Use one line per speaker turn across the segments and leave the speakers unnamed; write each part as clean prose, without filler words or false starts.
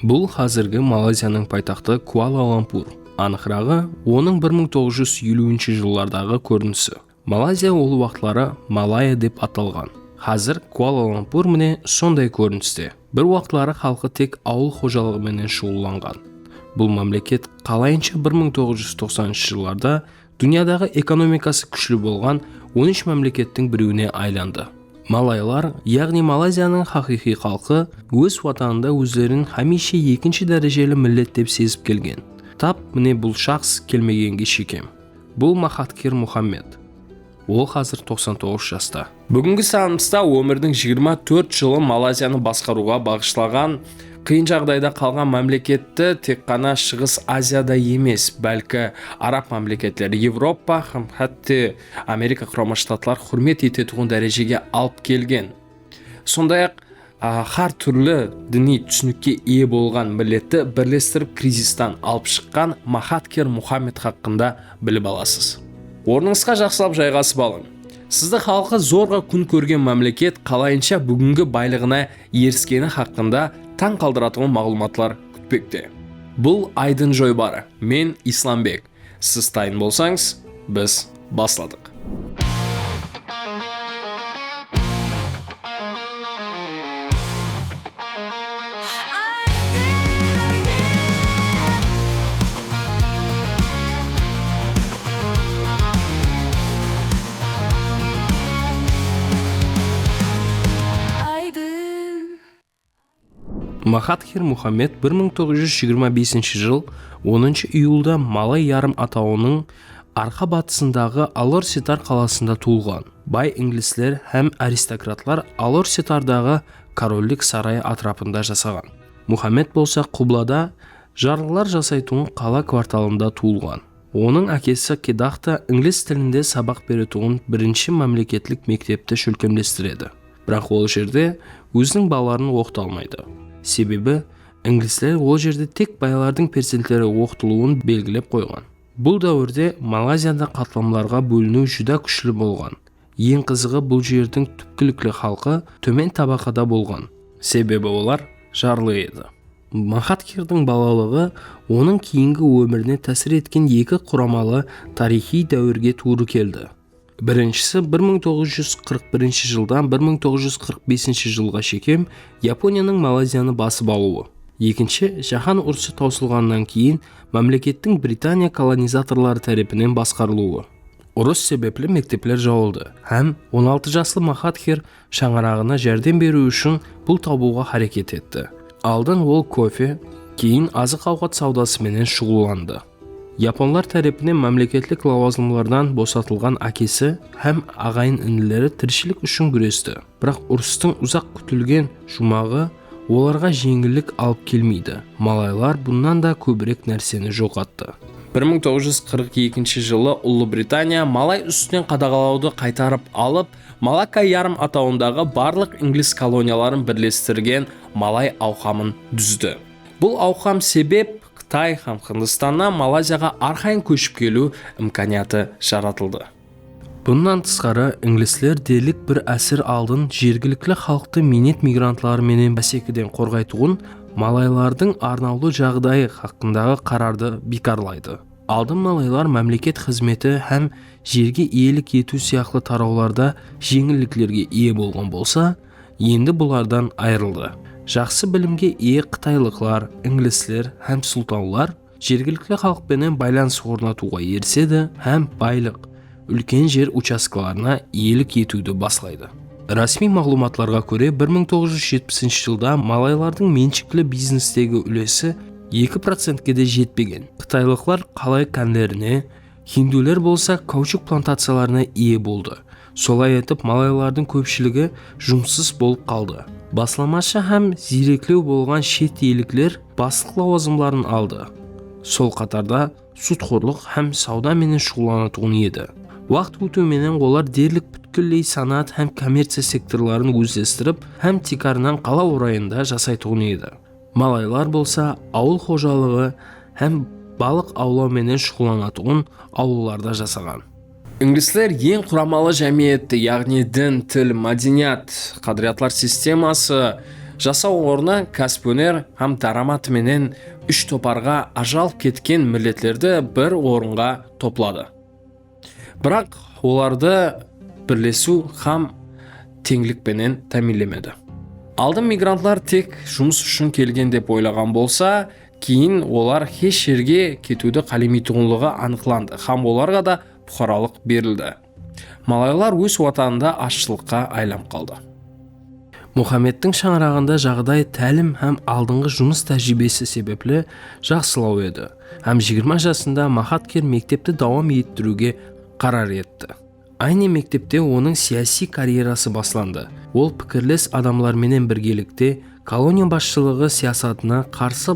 Бұл қазіргі Малайзияның пайтақты Куала-Лумпур. Анықрағы, оның 1950 жылдардағы көрінісі. Малайзия ол уақытлары Малайя деп аталған. Қазір Куала-Лумпур міне сондай көріністе. Бір уақытлары халқы тек ауыл қожалығымен шұғылданған. Бұл мемлекет қалайынша 1990 жылдарда дүниядағы экономикасы күшлі болған 13 мемлекеттің біреуіне айланды. Малайлар, яғни Малайзияның хақиқи халқы, өз ватанында өздерін хамише екінші дәрежелі миллет деп сезіп келген. Тап міне бұл шақс келмегенге шекем. Бұл Махатхир Мухаммед. Ол қазір 99 жаста. Бүгінгі санымызда өмірдің 24 жылы Малайзияны басқаруға бағышлаған, қиын жағдайда қалған мемлекетті тек қана Шығыс Азияда емес, бәлкі араб мемлекеттері, Европа, хәтті Америка Құрама Штатлар құрмет ететұғын дәрежеге алып келген. Сондай-ақ har түрлі діни түсінікке ие болған миллетті бірлестіріп кризистан алып шыққан Махатхир Мухаммед хақында біліп аласыз. Орныңызға жақсылап жайғасып алың. Сізді халқы зорға күн көрген мемлекет қалайынша бүгінгі байлығына еріскені хақында таң қалдыратығын мағлұматлар күтпекте. Бұл Айдын Жойбары. Мен Исламбек. Сіз дайын болсаңыз, біз басладық. Махатхир Мухаммед 1925 жыл 10 июльда Малай ярым атауының арқа батысындағы Алор-Сетар қаласында туылған. Бай инглислер һәм аристократлар Алор-Сетардағы корольдік сарайы атрапында жасаған. Мухаммед болса Құблада жарлылар жасайтын қала кварталында туылған. Оның әкесі Кедахта инглиз тілінде сабақ беретұғын бірінші мемлекеттік мектепті шөлкемдестіреді. Бірақ ол жерде өзінің балаларын оқыта алмайды. Себебі, инглислер ол жерде тек байлардың перзенттері оқытылуын белгілеп қойған. Бұл дәуірде Малайзияда қатламларға бөліну жүда күшлі болған. Ең қызығы бұл жердің түпкілікті халқы төмен табақада болған. Себебі олар жарлы еді. Махатхирдің балалығы оның кейінгі өміріне тәсір еткен екі құрамалы тарихи дәуірге туыры келді. Біріншісі 1941 жылдан 1945 жылға шекем Японияның Малайзияны басып алуы. Екінші, жаһан ұрысы таусылғаннан кейін мемлекеттің Британия колонизаторлары тарапынан басқарылуы. Ұрыс себеплі мектеплер жауылды, һәм 16 жасlı Махатхир шаңырағына жәрдем беру үшін бұл табуға харекет етті. Алдын ол кофе, кейін азық-ауқат саудасымен шұғылданды. Японлар тарапынан мемлекеттік лауазымдардан босатылған әкесі һәм ағайын інілері тіршілік үшін күресті. Бірақ ұрыстың ұзақ күтілген жұмағы оларға жеңілдік алып келмейді. Малайлар бұннан да көбірек нәрсені жоғалтты. 1942 жылы Ұлыбритания Малай үстінен қадағалауды қайтарып алып, Малакка ярым атауындағы барлық инглиз колонияларын бірлестірген Малай ауқамын дүзді. Бұл ауқам себеп Қытай һәм Хындыстаннан Малайзияға арқайын көшіп келу имканияты жаратылды. Бұнан тысқары, инглислер дерлік бір әсір алдын жергілікті халықты минет мигрантлары менен бәсекеден қорғайтуын малайлардың арнаулы жағдайы хақындағы қарарды бекарлайды. Алдын малайлар мемлекет қызметі һәм жерге иелік ету сияқты тарауларда жеңілдіктерге ие болған болса, енді бұлардан айырылды. Жақсы білімге ие қытайлықлар, инглислер һәм сұлтаулар жергілікті халықпенен байланыс орнатуға ерседі һәм байлық, үлкен жер учаскаларына иелік етуді баслайды. Расми мағлұматларға көре 1970 жылда малайлардың меншікті бизнестегі үлесі 2%-ке де жетпеген. Қытайлықлар қалай кәндеріне, хиндулер болса каучук плантацияларына ие болды. Солай етіп малайлардың көпшілігі жұмыссыз болып қалды. Басламашы һәм зиреклеу болған шет еліклер бастық лауазымдарын алды. Сол қатарда сүтқорлық һәм сауда менен шұғылданатын еді. Уақыт өтуменен олар дерлік бүткілдей санат һәм коммерция секторларын өзлестіріп, һәм тикарынан қала орайында жасайтын еді. Малайлар болса ауыл қожалығы һәм балық аулау менен шұғылданатын аулаларда жасаған. Инглислер ең құрамалы жәмиетті, яғни дін, тіл, мәдениет, қадриyatlар системасы Жасау орны кәсіпөнер һәм дарамат менен үш топарға ажалып кеткен миллетлерді бір орынға топлады. Бірақ оларды бірлесу һәм теңлікпенен тәмінлемеді. Алдын мигрантлар тек жұмыс үшін келген деп ойлаған болса, кейін олар еш жерге кетуді қалемейтұғынлығы анықланды һәм оларға да бұқаралық берілді. Малайлар өз ватанында ашшылыққа айланып қалды. Мұхаммедтің шаңырағында жағдай тәлім һәм алдыңғы жұмыс тәжірибесі себеплі жақсылау еді. Һәм 20 жасында Махатхир мектепті давам еттіруге қарар етті. Айны мектепте оның сияси карьерасы басланды. Ол пікірлес адамларменен біргелікте колония басшылығы сиясатына қарсы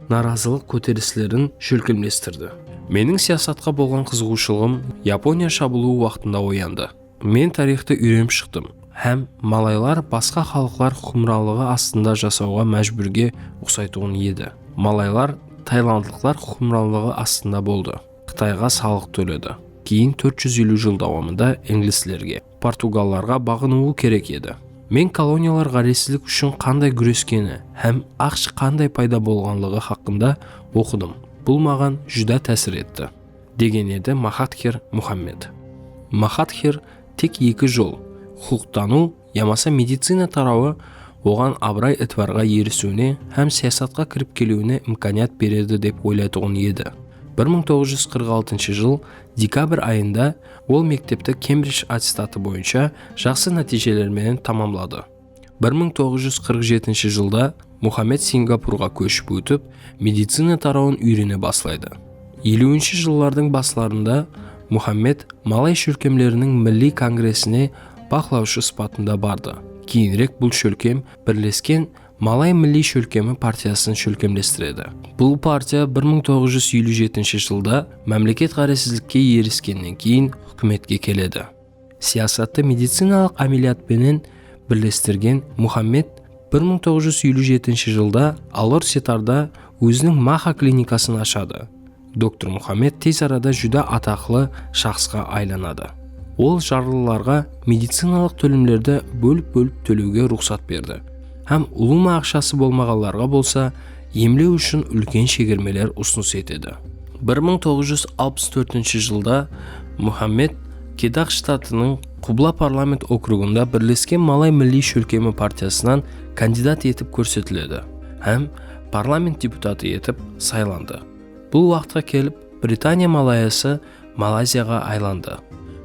наразылық көтерілістерін шөлкемлестірді. Менің сиясатқа болған қызығушылығым Япония шабуылы уақытында оянды. Мен тарихты үйреніп шықтым. Һәм малайлар басқа халықлар құқымралығы астында жасауға мәжбүрге ұқсайтуын еді. Малайлар тайландылықтар құқымралығы астында болды. Қытайға салық төледі. Кейін 450 жыл давамында инглислерге, португалларға бағынуы керек еді. Мен колониялар ғаресіздік үшін қандай күрескені һәм ақш қандай пайда болғанлығы хақында оқыдым. Бұл маған жүда тәсір етті, деген еді Махатхир Мухаммед. Махатхир тек 2 жол, құқықтану, ямаса медицина тарауы оған абырай этварға ерісуіне һәм саясатқа кіріп келуіне имканият береді деп ойлайтұғын еді. 1946 жыл декабрь айында ол мектепті Кембридж аттестаты бойынша жақсы нәтижелермен тамамлады. 1947 жылда Мухаммед Сингапурға көшіп өтіп, медицина тарауын үйрене баслайды. 50-ші жыллардың басларында Мухаммед Малай шөлкемлерінің милли конгресіне бақылаушы сыпатында барды. Кейінірек бұл шөлкем бірлескен Малай милли шөлкемі партиясын шөлкемлестіреді. Бұл партия 1957 жылда мәмлекет ғаресіздікке еріскеннен кейін үкіметке келеді. Сиясатты медициналық амелиятпенен бірлестірген Мухаммед 1957 жылда Алор-Сетарда өзінің Маха клиникасын ашады. Доктор Мухаммед тез арада жүда атақлы шақсқа айланады. Ол жарлыларға медициналық төлемдерді бөліп төлеуге рұқсат берді. Һәм ұлыма ақшасы болмағаларға болса, емлеу үшін үлкен шегірмелер ұсыныс етеді. 1964 жылда Мухаммед Кедақ штатының Құбла парламент округында бірлескен Малай милли шөлкемі партиясынан кандидат етіп көрсетіледі. Һәм парламент депутаты етіп сайланды. Бұл уақытқа келіп, Британия Малайясы Малайзияға айланды.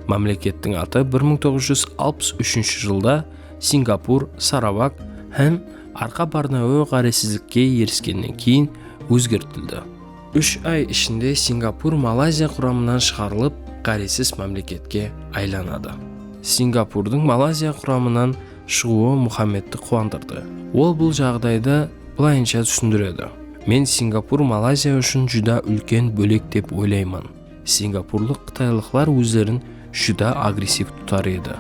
Мемлекеттің аты 1963 жылда Сингапур, Саравак һәм Арқа Барнауы ғаресіздікке еріскеннен кейін өзгертілді. 3 ай ішінде Сингапур Малайзия құрамынан шығарылып, ғаресіз мемлекетке айланады. Сингапурдың Малайзия құрамынан шығуы Мухаммедті қуандырды. Ол бұл жағдайды былайынша түсіндіреді. Мен Сингапур Малайзия үшін жүда үлкен бөлек деп ойлаймын. Сингапурлық қытайлықлар өздерін жүда агрессив тұтар еді.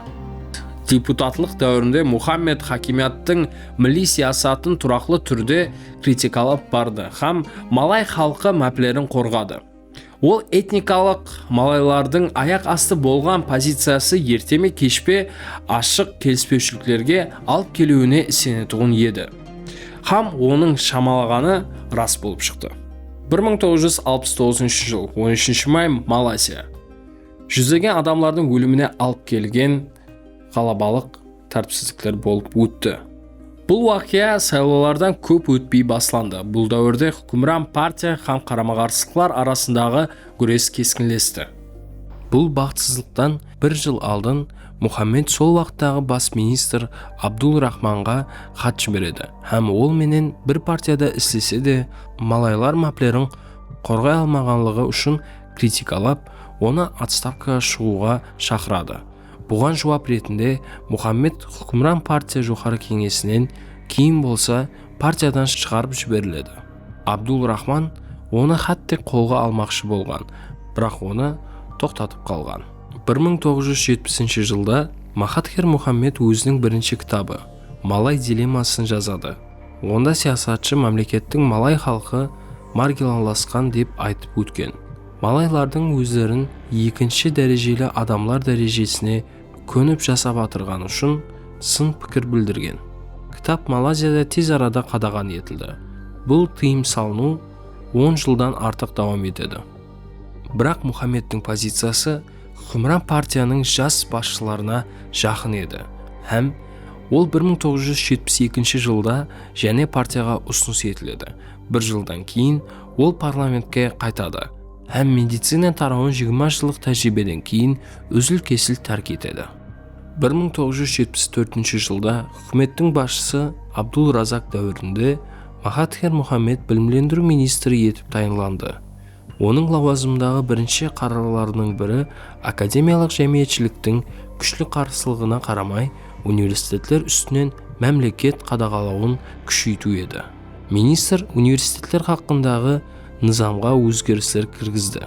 Депутатлық дәуірінде Мухаммед хакимияттың милли сиясатын тұрақлы түрде критикалап барды һәм Малай халқы мәпілерін қорғады. Ол этникалық малайлардың аяқ асты болған позициясы ертеме кешпе ашық келіспеушіліктерге алып келуіне сенетұғын еді. Һәм оның шамалағаны рас болып шықты. 1969 жыл 13 май Малайзия. Жүздеген адамлардың өліміне алып келген қалабалық тәртіпсіздіктер болып өтті. Бұл уақия сайлаулардан көп өтпей басланды. Бұл дәуірде хүкімран партия һәм қарама-қарсылықтар арасындағы күрес кескінлесті. Бұл бақытсыздықтан 1 жыл алдын Мухаммед сол уақыттағы бас министр Абдул Рахманға хат жібереді. Һәм ол менен бір партияда істесе де, малайлар мәпілерін қорғай алмағанлығы үшін критикалап, оны отставкаға шығуға шақырады. Бұған жауап ретінде Мухаммед хүкімран партия жоғары кеңесінен кейін болса партиядан шығарып жіберіледі. Абдул Рахман оны хатты қолға алмақшы болған, бірақ оны тоқтатып қалған. 1970 жылда Махатхир Мухаммед өзінің бірінші кітабы Малай дилеммасын жазады. Онда саясатшы мемлекеттің Малай халқы маргиналасқан деп айтып өткен. Малайлардың өздерін екінші дәрежелі адамлар дәрежесіне көніп жасап атырған үшін сын пікір білдірген. кітап Малайзияда тез арада қадаған етілді. Бұл тыйым салыну 10 жылдан артық давам етеді. Бірақ Мұхаммедтің позициясы Хукмран партияның жас басшыларына жақын еді. Һәм ол 1972 жылда және партияға ұсыныс етіледі. Бір жылдан кейін ол парламентке қайтады. Һәм медицина тарауын 20 жылдық тәжірибеден кейін үзіл-кесіл тәрк етеді. 1974 жылда үкіметтің басшысы Абдул Разак дәуірінде Махатхир Мұхаммед білімлендіру министрі етіп тағайындалды. Оның лауазымдағы бірінші қарарларының бірі академиялық жәмиетшіліктің күшлі қарсылығына қарамай университеттер үстінен мемлекет қадағалауын күшейту еді. Министр университеттер хақындағы низамға өзгерістер кіргізді.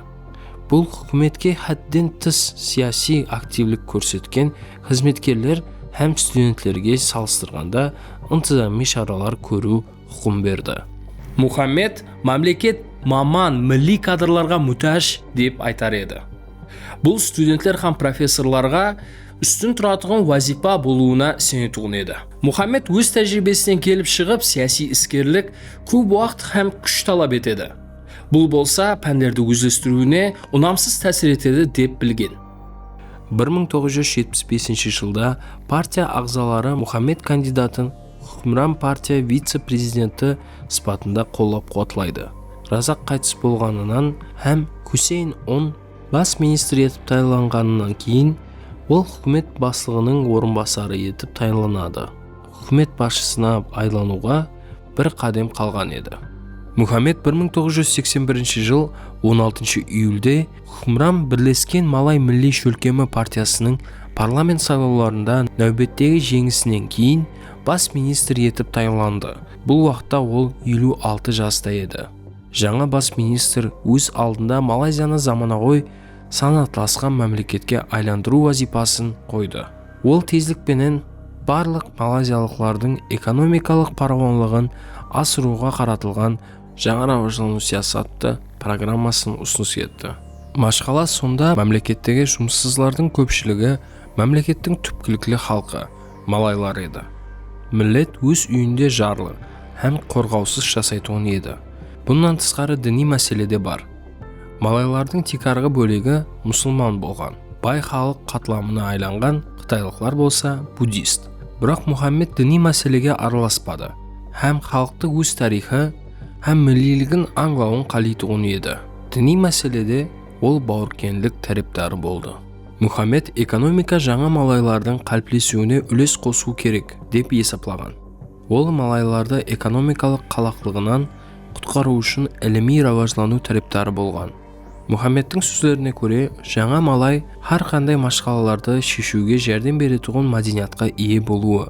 Бұл үкіметке хадден тыс саяси активлік көрсеткен қызметкерлер һәм студенттерге салыстырғанда ынтызами шаралар көру құқын берді. Мұхаммед мемлекет маман милли кадрларға мұқтаж деп айтар еді. Бұл студенттер һәм профессорларға үстін тұратығын вазипа болуына сенетуін еді. Мұхаммед өз тәжірибесінен келіп шығып, саяси іскерлік көп уақыт һәм күш талап етеді. Бұл болса, пәндерді өзлестіруіне ұнамсыз тәсір етеді деп білген. 1975 жылда партия ағзалары Мұхаммед кандидатын Хукмран партия вице-президенті сипатында қолдап қуатлайды. Разак қайтыс болғанынан һәм Хусейн он бас министр етіп тағайындалғаннан кейін ол үкімет басшылығының орынбасары етіп тағайындалады. Үкімет басшысына айлануға бір қадам қалған еді. Мұхаммед 1981 жыл 16 июльде Хукмран бірлескен Малай милли шөлкемі партиясының парламент сайлауларында нәубеттегі жеңісінен кейін бас министр етіп тағайындалды. Бұл уақытта ол 56 жаста еді. Жаңа бас министр өз алдында Малайзияны заманауи санатласқан мемлекетке айландыру вазипасын қойды. Ол тезлікпенен барлық малайзиялықтардың экономикалық парауанлығын асыруға қаратылған жаңа рауажлану саясатты программасын ұсыныс етті. Машқала сонда мемлекеттегі жұмыссыздардың көпшілігі мемлекеттің түпкілікті халқы малайлар еді. Миллет өз үйінде жарлы һәм қорғаусыз жасайтын еді. Бұнан тысқары діни мәселе де бар. Малайлардың текарғы бөлігі мұсылман болған. Бай халық қатламына айланған қытайлықтар болса буддист. Бірақ Мұхаммед діни мәселеге араласпады. Һәм халықты өз тарихы һәм миллилігін аңлауын қалайтын еді. Діни мәселеде ол бауыркеңдік тәріптары болды. Мұхаммед экономика жаңа малайлардың қалыптасуына үлес қосу керек деп есептаған. Ол малайларды экономикалық қалақлығынан құтқару үшін іліми рауажлану тәріптары болған. Мұхаммедтің сөздеріне көре, жаңа малай har қандай машқалаларды шешуге жәрдем беретұғын мәдениетқа ие болуы,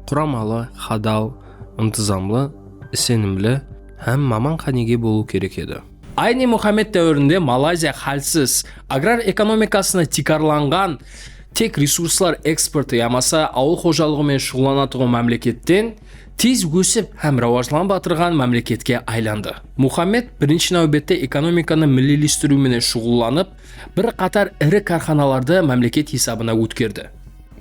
құрамалы, хадал, ынтызамлы, сенімлі һәм маман қанеге болу керек еді. Айни Мұхаммед дәуірінде Малайзия халсыз, аграр экономикасына тикарланған, тек ресурслар экспорты ямаса ауыл қожалығымен шұғыланатығын мемлекеттен тез өсіп һәм рауажланып батырған мемлекетке айланды. Мұхаммед бірінші нәубетте экономиканы миллилестірумен шұғыланып, бір қатар ірі карханаларды мемлекет есабына өткерді.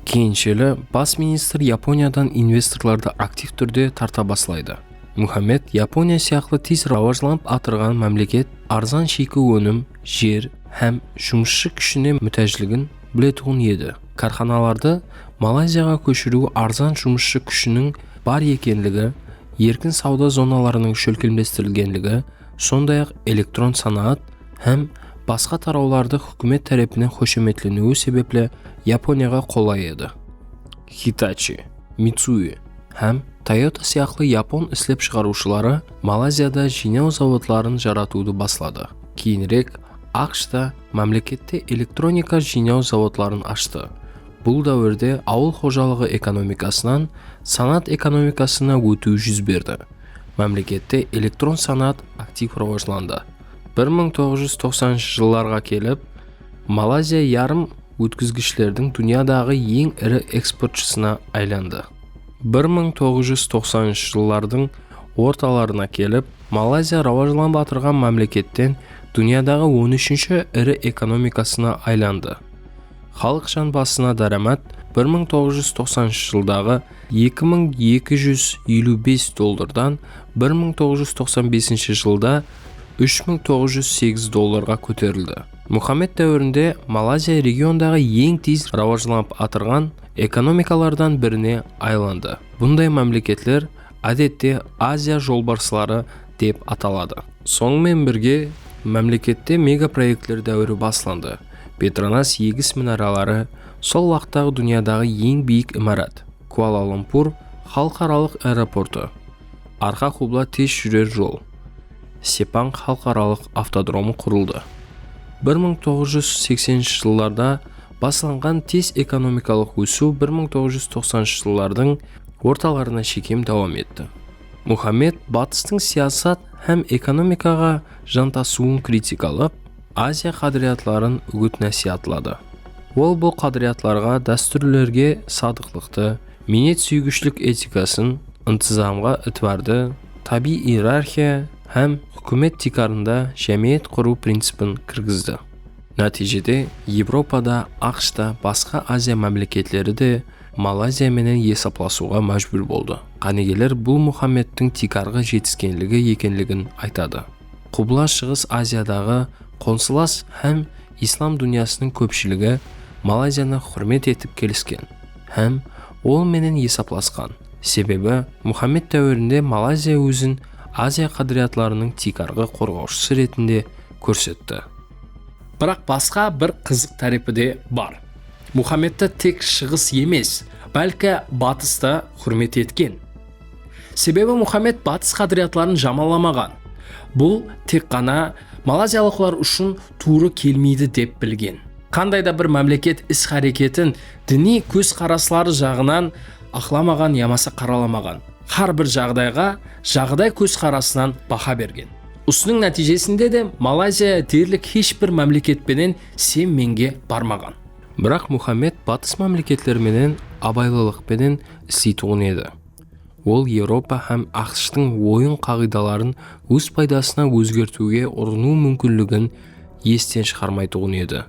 Кейіншілі бас министр Япониядан инвесторларды актив түрде тарта баслайды. Мұхаммед Япония сияқты тез рауажланып атырған мемлекет арзан шикі өнім, жер һәм жұмысшы күшіне мүтәжлігін білетұғын еді. Карханаларды Малайзияға көшіру арзан жұмысшы күшінің бар екенлігі, еркін сауда зоналарының шөлкелместірілгенлігі, сондай-ақ электрон санаат һәм басқа тарауларды үкімет тарапынан қошеметленуі себепле Японияға қолай еді. Hitachi, Mitsui һәм Toyota сияқты япон іслеп шығарушылары Малайзияда жинау заводларын жаратуды баслады. Кейінірек ақш-та мемлекетте электроника жинау заводларын ашты. Бұл дәуірде ауыл қожалығы экономикасынан санат экономикасына өту жүз берді. Мемлекетте электрон санат актив рауажланды. 1990 жылларға келіп, Малайзия ярым өткізгішлердің дүниядағы ең ірі экспортшысына айланды. 1990 жыллардың орталарына келіп, Малайзия рауажланып батырған мемлекеттен дүниядағы 13-ші ірі экономикасына айланды. Халық жан басына дарамат 1990 жылдағы 2255 доллардан 1995 жылда 3908 долларға көтерілді. Мұхаммед дәуірінде Малайзия региондағы ең тез рауажланып атырған экономикалардан біріне айланды. Бұндай мемлекетлер әдетте Азия жолбарыстары деп аталады. Сонымен бірге мемлекетте мегапроекттер дәуірі басланды. Петронас егіс мінаралары, сол вақтағы дүниядағы ең биік имарат, Куала-Лумпур халықаралық аэропорты, Арқа Хубла тез жүрер жол, Сепанг халықаралық автодромы құрылды. 1980 жылдарда басыланған тез экономикалық өсу 1990 жылдардың орталарына шекем давам етті. Мұхаммед батыстың саясат һәм экономикаға жантасуын критикалап, Азия қадыриятларын үгіт насихатлады. Ол бұл қадыриятларға дәстүрлерге садықлықты, минет сүйгішлік этикасын, ынтызамға ітварды, таби иерархия һәм үкімет тикарында жәмиет құру принципін кіргізді. Нәтижеде Европада, ақшта басқа Азия мемлекетлері де Малайзия менен есапласуға мәжбүр болды. Қанегелер бұл Мұхаммедтің тикарға жетіскенлігі екенлігін айтады. Құбла Шығыс Азиядағы қонсылас һәм ислам дүниясының көпшілігі Малайзияны құрмет етіп келіскен һәм ол менен есапласқан. Себебі Мұхаммед дәуірінде Малайзия өзін Азия қадыриятларының тикарға қорғаушысы ретінде көрсетті. Бірақ басқа бір қызық тарихы де бар. Мұхаммедті тек шығыс емес, бәлкі батыста құрмет еткен. Себебі Мұхаммед батыс қадыриятларын жамаламаған. Бұл тек қана малайзиялықтар үшін туыры келмейді деп білген. Қандай да бір мемлекет іс-әрекетін діни көзқараслары жағынан ақламаған, ямаса қараламаған. Har bir жағдайға жағдай көзқарасынан баха берген. Осының нәтижесінде де Малайзия дерлік ешбір мемлекетпенен сен-менге бармаған. Бірақ Мұхаммед батыс мемлекеттерменен абайлылықпенен істейтін еді. Ол Еуропа һәм ақштың ойын қағидаларын өз пайдасына өзгертуге ұрыну мүмкіндігін естен шығармайтын еді.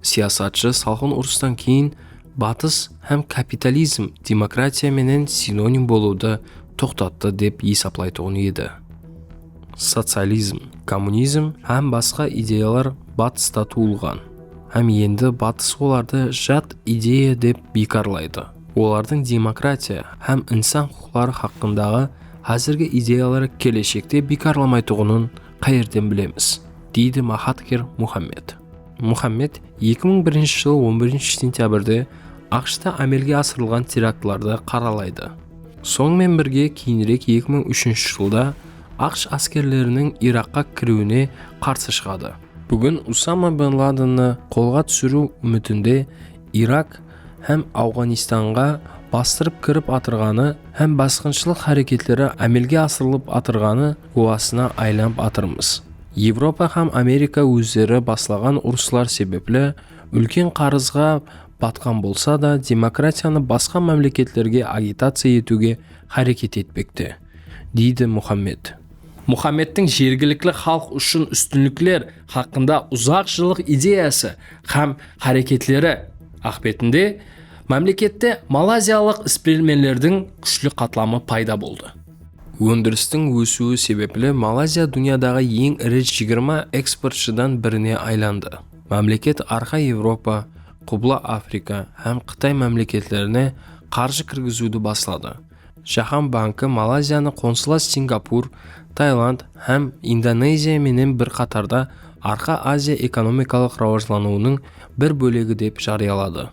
Саясатшы салқын ұрыстан кейін батыс һәм капитализм демократия менен синоним болуды тоқтатты деп есаплайтын еді. Социализм, коммунизм һәм басқа идеялар батыста туылған. Һәм енді батыс оларды жат идея деп бекарлайды. Олардың демократия һәм инсан құқықтары хақындағы қазіргі идеялары келешекте бекарламайтұғынын қайырден білеміз, дейді Махатхир Мұхаммед. Мұхаммед 2001 жылы 11 сентябрьде ақшта әмелге асырылған терактларды қаралайды. Сонымен бірге кейінірек 2003 жылда ақш әскерлерінің Ираққа кіруіне қарсы шығады. Бүгін Усама бен Ладенні қолға түсіру үмітінде Ирак һәм Ауғанистанға бастырып кіріп атырғаны һәм басқыншылық әрекеттері әмелге асырылып атырғаны уасына айланып атырмыз. Европа һәм Америка өздері басылаған ұрыстар себеплі үлкен қарызға батқан болса да демократияны басқа мемлекеттерге агитация етуге харекет етпекте, дейді Мұхаммед. Мұхаммедтің жергілікті халық үшін үстінліктер хақында ұзақ жылық идеясы һәм харекетлері ақбетінде мемлекетте малайзиялық іспелмелердің күшлі қатламы пайда болды. Өндірістің өсуі себеплі Малайзия дүниядағы ең ірі 20 экспортшыдан біріне айланды. Мемлекет арқа Европа, Құбла Африка һәм Қытай мемлекеттеріне қаржы кіргізуді баслады. Жаһан банкі Малайзияны консулас Сингапур, Таиланд һәм Индонезия менен бір қатарда арқа Азия экономикалық рауажлануының бір бөлігі деп жариялады.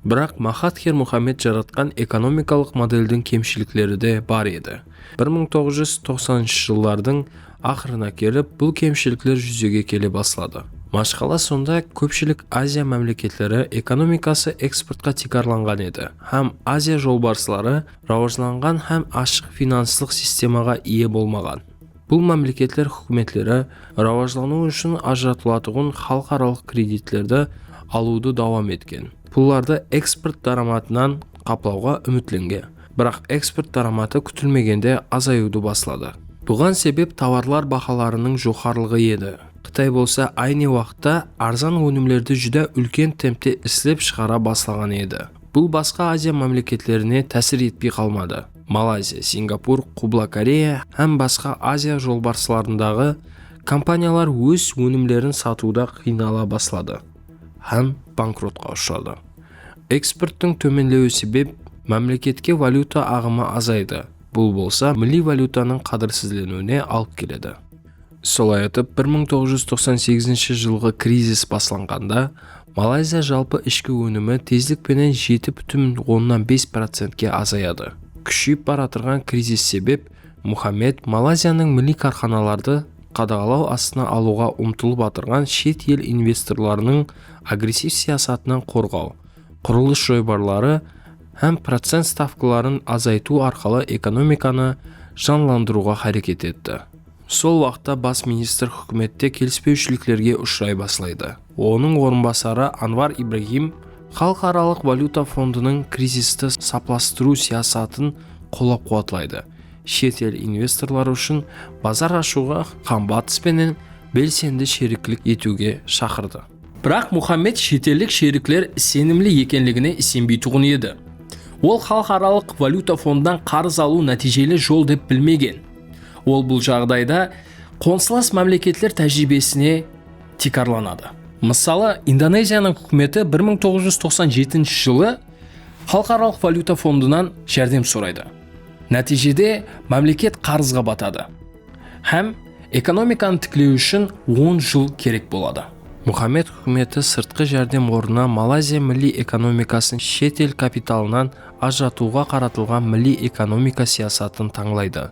Бірақ Махатхир Мұхаммед жаратқан экономикалық модельдің кемшіліктері де бар еді. 1990 жылдардың ақырына келіп, бұл кемшіліктер жүзеге келе баслады. Машқала сонда көпшілік Азия мемлекетлері экономикасы экспортқа тикарланған еді. Һәм Азия жолбарыстары рауажланған һәм ашық финанслық системаға ие болмаған. Бұл мемлекеттер хүкіметлері рауажлану үшін ажыратылатығын халықаралық кредитлерді алуды давам еткен. Пулларды экспорт дараматынан қаплауға үмітленген. Бірақ экспорт дараматы күтілмегенде азаюды баслады. Бұған себеп товарлар бағаларының жоғарылығы еді. Қытай болса айны уақытта арзан өнімдерді жүдә үлкен темпте іслеп шығара баслаған еді. Бұл басқа Азия мемлекеттеріне тәсір етпей қалмады. Малайзия, Сингапур, Кубла Корея һәм басқа Азия жолбарыстарындағы компаниялар өз өнімдерін сатуда қинала баслады һәм банкротқа ұшырады. Экспорттың төмендеуі себеп мемлекетке валюта ағымы азайды. Бұл болса, милли валютаның қадірсізленуіне алып келеді. Солай етіп, 1998 жылғы кризис басланғанда, Малайзия жалпы ішкі өнімі тездікпенен 7,5%-ке азаяды. Күшейіп баратырған кризис себеп, Мұхаммед Малайзияның милли карханаларды қадағалау астына алуға ұмтылып атырған шет ел инвесторларының агрессив сиясатынан қорғау, құрылыс жойбарлары һәм процент ставкаларын азайту арқылы экономиканы жанландыруға харекет етті. Сол вақытта бас министр хүкіметте келіспеушіліктерге ұшырай баслайды. Оның орынбасары Анвар Ибрахим халықаралық валюта фондының кризисті сапластыру сиясатын қолап қуатлайды. Шет ел инвесторлар үшін базар ашуға қамбатыспенен белсенді шеріклік етуге шақырды. Бірақ Мұхаммед шетелдік шеріклер сенімлі екенлігіне сенбейтұғын еді. Ол халықаралық валюта фондынан қарыз алу нәтижелі жол деп білмеген. Ол бұл жағдайда қонсылас мемлекеттер тәжірибесіне текарланады. Мысалы, Индонезияның үкіметі 1997 жылы халықаралық валюта фондынан жәрдем сұрайды. Нәтижеде мемлекет қарызға батады. Һәм экономиканы тіклеу үшін 10 жыл керек болады. Мұхаммед үкіметі сыртқы жәрдем орнына Малайзия милли экономикасын шет ел капиталынан ажыратуға қаратылған милли экономика сиясатын таңлайды.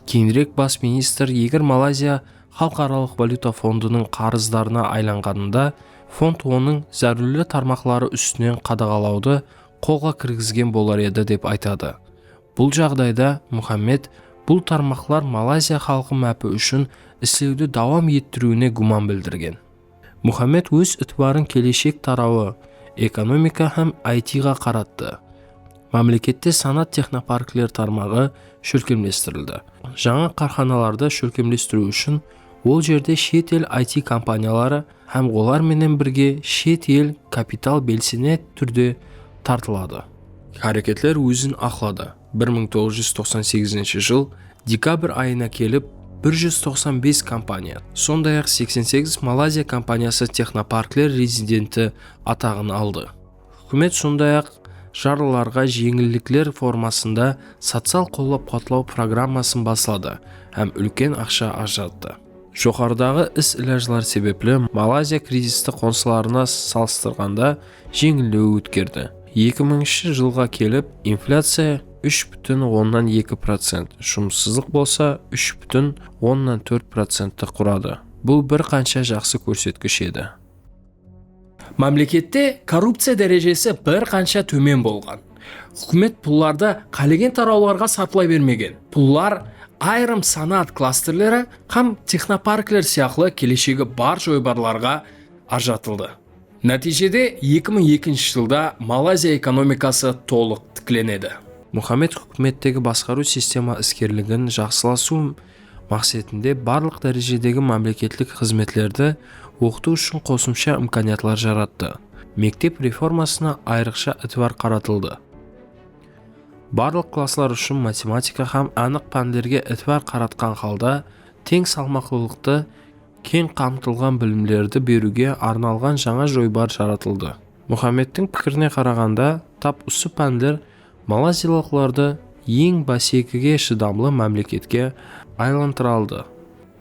Кейінірек бас министр егер Малайзия халықаралық валюта фондының қарыздарына айланғанында, фонд оның зәрулі тармақлары үстінен қадағалауды қолға кіргізген болар еді деп айтады. Бұл жағдайда Мұхаммед бұл тармақлар Малайзия халқы мәпі үшін істеуді давам еттіруіне гуман білдірген. Мұхаммед өз үтбарын келешек тарауы, экономика һәм IT-ға қаратты. Мемлекетте санат технопарклер тармағы шөлкемлестірілді. Жаңа қарханаларды шөлкемлестіру үшін ол жерде шет ел IT компаниялары һәм оларменен бірге шет ел капитал белсене түрде тартылады. Харекетлер өзін ақлады. 1998 жыл декабрь айына келіп 195 компания, сондай-ақ 88 Малайзия компаниясы технопарклер резиденті атағын алды. Үкімет сондай-ақ жарлыларға жеңілдіктер формасында социал қолдау программасын баслады һәм үлкен ақша ажыратты. Жоғарыдағы іс-ілажылар себеплі Малайзия кризисті қонсыларына салыстырғанда жеңілдеу өткерді. 2000 жылға келіп инфляция 3,2%, жұмыссыздық болса 3,4% құрады. Бұл бір қанша жақсы көрсеткіш еді. Мемлекетте коррупция дәрежесі бір қанша төмен болған. Үкімет пұлларды қалеген тарауларға сатылай бермеген. Пұллар айрым санат кластерлері һәм технопарклер сияқты келешегі бар жойбарларға ажыратылды. Нәтижеде 2002 жылда Малайзия экономикасы толық тікленеді. Мұхаммед үкіметтегі басқару система іскерлігін жақсыласу мақсатында барлық дәрежедегі мемлекеттік қызметлерді оқыту үшін қосымша имканиятлар жаратты. Мектеп реформасына айрықша ітбар қаратылды. Барлық класслар үшін математика һәм анық пәндерге ітбар қаратқан халда тең салмақтылықты кең қамтылған білімдерді беруге арналған жаңа жойбар жаратылды. Мұхаммедтің пікіріне қарағанда, тап осы пәндер малайзиялықтарды ең бәсекеге шыдамлы мемлекетке айландырылды.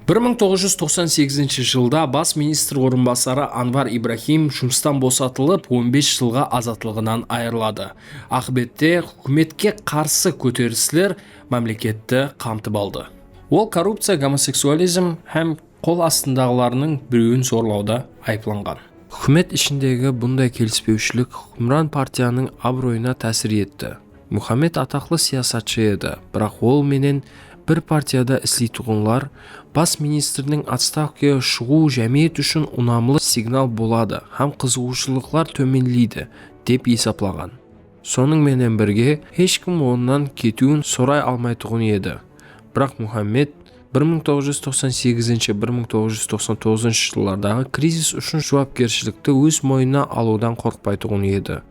1998 жылда бас министр орынбасары Анвар Ибрахим жұмыстан босатылып 15 жылға азатлығынан айырылады. Ақбетте үкіметке қарсы көтерілістер мемлекетті қамтып алды. Ол коррупция, гомосексуализм һәм қол астындағыларының біреуін зорлауда айыпланған. Үкімет ішіндегі бұндай келіспеушілік Хукмран партияның абыройына тәсір етті. Мұхаммед атақлы сиясатшы еді, бірақ ол менен бір партияда істейтұғынлар бас министрдің отставкаға шығу жәмиет үшін ұнамлы сигнал болады һәм қызығушылықтар төмендейді деп есептаған. Соның менен бірге ешкім онан кетуін сұрай алмайтұғын еді. Бірақ Мұхаммед 1998-1999 жылдардағы кризис үшін жауапкершілікті өз мойнына алудан қорқпайтұғын еді.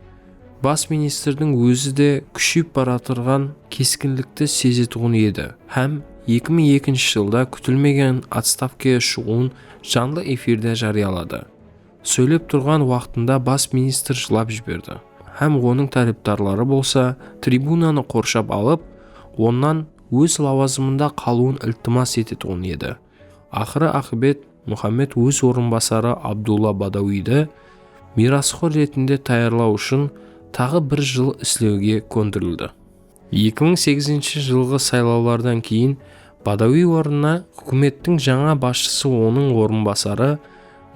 Бас министрдің өзі де күшейіп бара тұрған кескінлікті сезетұғын еді. Һәм 2002 жылда күтілмеген отставкаға шығуын жанлы эфирде жариялады. Сөйлеп тұрған уақытында бас министр жылап жіберді. Һәм оның тарифтарлары болса, трибунаны қоршап алып, оннан өз лауазымында қалуын ілтимас ететұғын еді. Ақыры ақыбет Мұхаммед өз орынбасары Абдулла Бадауиді мирасқор ретінде таярлау үшін тағы бір жыл істеуге көндірілді. 2008 жылғы сайлаулардан кейін Бадауи орнына үкіметтің жаңа басшысы оның орынбасары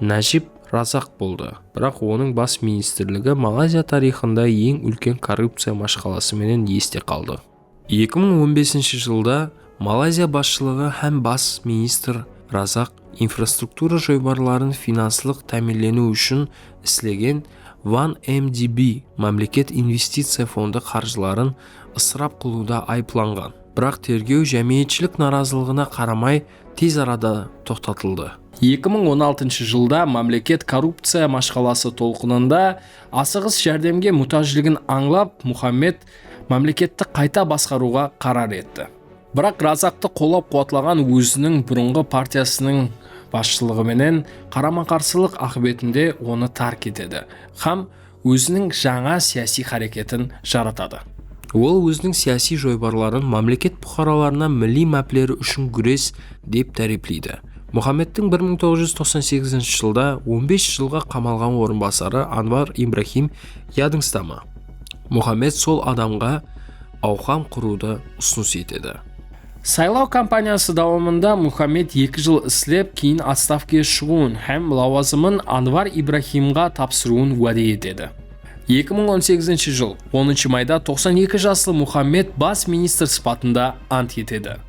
Нажиб Разақ болды. Бірақ оның бас министрлігі Малайзия тарихында ең үлкен коррупция машқаласыменен есте қалды. 2015 жылда Малайзия басшылығы һәм бас министр Разақ инфраструктура жобаларын финанслық тәмінлену үшін істеген 1MDB мемлекет инвестиция фонды қаржыларын ысырап қылуда айыпталған. Бірақ тергеу жәмиетшілік наразылығына қарамай тез арада тоқтатылды. 2016 жылда мемлекет коррупция машқаласы толқынында асығыс жәрдемге мұқтаждығын аңлап, Мұхаммед мемлекетті қайта басқаруға қарар етті. Бірақ Разақты қолап қуатлаған өзінің бұрынғы партиясының басшылығыменен қарама-қарсылық ақыбетінде оны тарк етеді. Һәм өзінің жаңа сияси харекетін жаратады. Ол өзінің сияси жойбарларын мемлекет бұқараларына милли мәплері үшін күрес деп тәріптейді. Мұхаммедтің 1998 жылда 15 жылға қамалған орынбасары Анвар Ибрахим ядыңстама. Мұхаммед сол адамға ауқам құруды ұсыныс етеді. Сайлау кампаниясы давамында Мұхаммед 2 жыл істеп, кейін отставкаға шығуын һәм лауазымын Анвар Ибрахимға тапсыруын уәде етеді. 2018 жыл 10 майда 92 жаслы Мұхаммед бас министр сипатында ант етеді.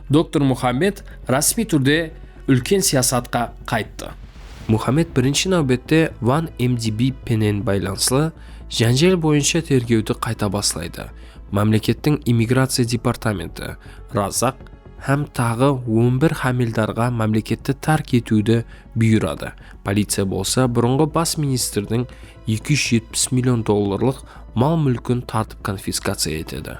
Доктор Мұхаммед расми түрде үлкен саясатқа қайтты. Мұхаммед бірінші нәубетте 1MDB пенен байланысты жанжал бойынша тергеуді қайта бастайды. Мемлекеттің иммиграция департаменті Разақ һәм тағы 11 хамилдарға мемлекетті тарк етуді бұйырады. Полиция болса бұрынғы бас министрдің $270 миллион мал мүлкін тартып конфискация етеді.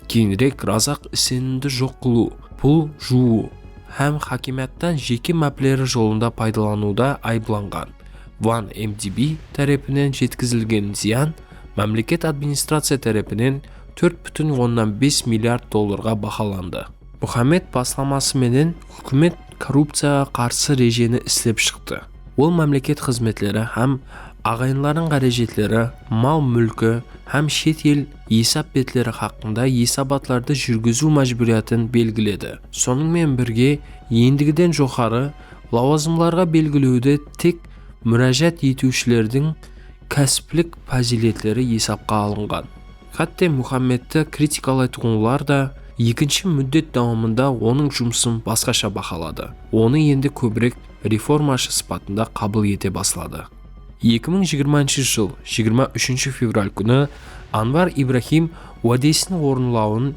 Кейінірек Разақ сенімді жоқ қылу, пұл жуу һәм хакимияттан жеке мәплері жолында пайдалануда айыпталған. 1MDB тарапынан жеткізілген зиян мемлекет администрация тарапынан $4,5 миллиард бағаланды. Мұхаммед басламасыменен үкімет коррупцияға қарсы режені істеп шықты. Ол мемлекет қызметлері һәм ағайынларын қаражетлері, мал мүлкі һәм шет ел есап бетлері хақында есабатларды жүргізу мәжбүриятын белгіледі. Сонымен бірге ендігіден жоғары лауазымларға белгілеуді тек мүрәжат етушілердің кәсіптік фазилетлері есапқа алынған. Хатта Мұхаммедті критикалайтұғынлар да екінші мүддет давамында оның жұмысын басқаша бағалады. Оны енді көбірек реформашы сипатында қабыл ете басылады. 2020 жыл 23 февраль күні Анвар Ибрахим уәдесінің орындалуын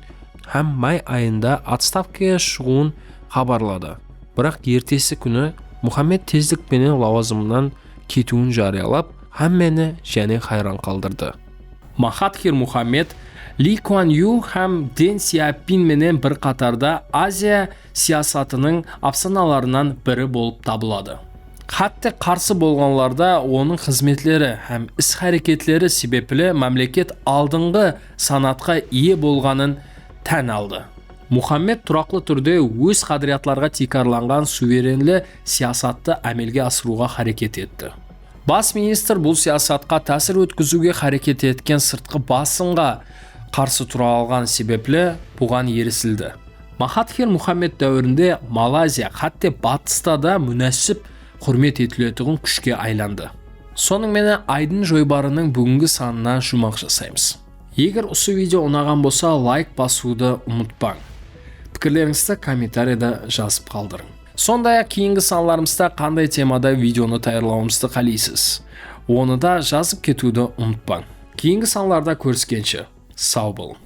һәм май айында отставкаға шығуын хабарлады. Бірақ ертесі күні Мұхаммед тездікпенен лауазымынан кетуін жариялап, һәммені және хайран қалдырды. Махатхир Мұхаммед Ли Куан Ю һәм Дэн Сяопин менен бір қатарда Азия саясатының афсаналарынан бірі болып табылады. Хатта қарсы болғанларда оның қызметлері һәм іс-харекетлері себеплі мемлекет алдыңғы санатқа ие болғанын тән алды. Мұхаммед тұрақлы түрде өз қадыриятларға тикарланған суверенлі саясатты әмелге асыруға харекет етті. Бас министр бұл саясатқа тәсір өткізуге харекет еткен сыртқы басынға қарсы тұра алған себеплі бұған ерісілді. Махатхир Мұхаммед дәуірінде Малайзия хатта батыста да мүнәсіп құрмет етілетігін күшке айланды. Соның мені айдын жойбарының бүгінгі санына жұмақ жасаймыз. Егер осы видео ұнаған болса, лайк басуды ұмытпаң. Пікірлеріңізді комментарияда жазып қалдырың. Сондай-ақ кейінгі саналарымызда қандай темада видеоны таярлауымызды қалайсыз? Оны да жазып кетуді ұмытпаң. Кейінгі саналарда көріскенше сау болың.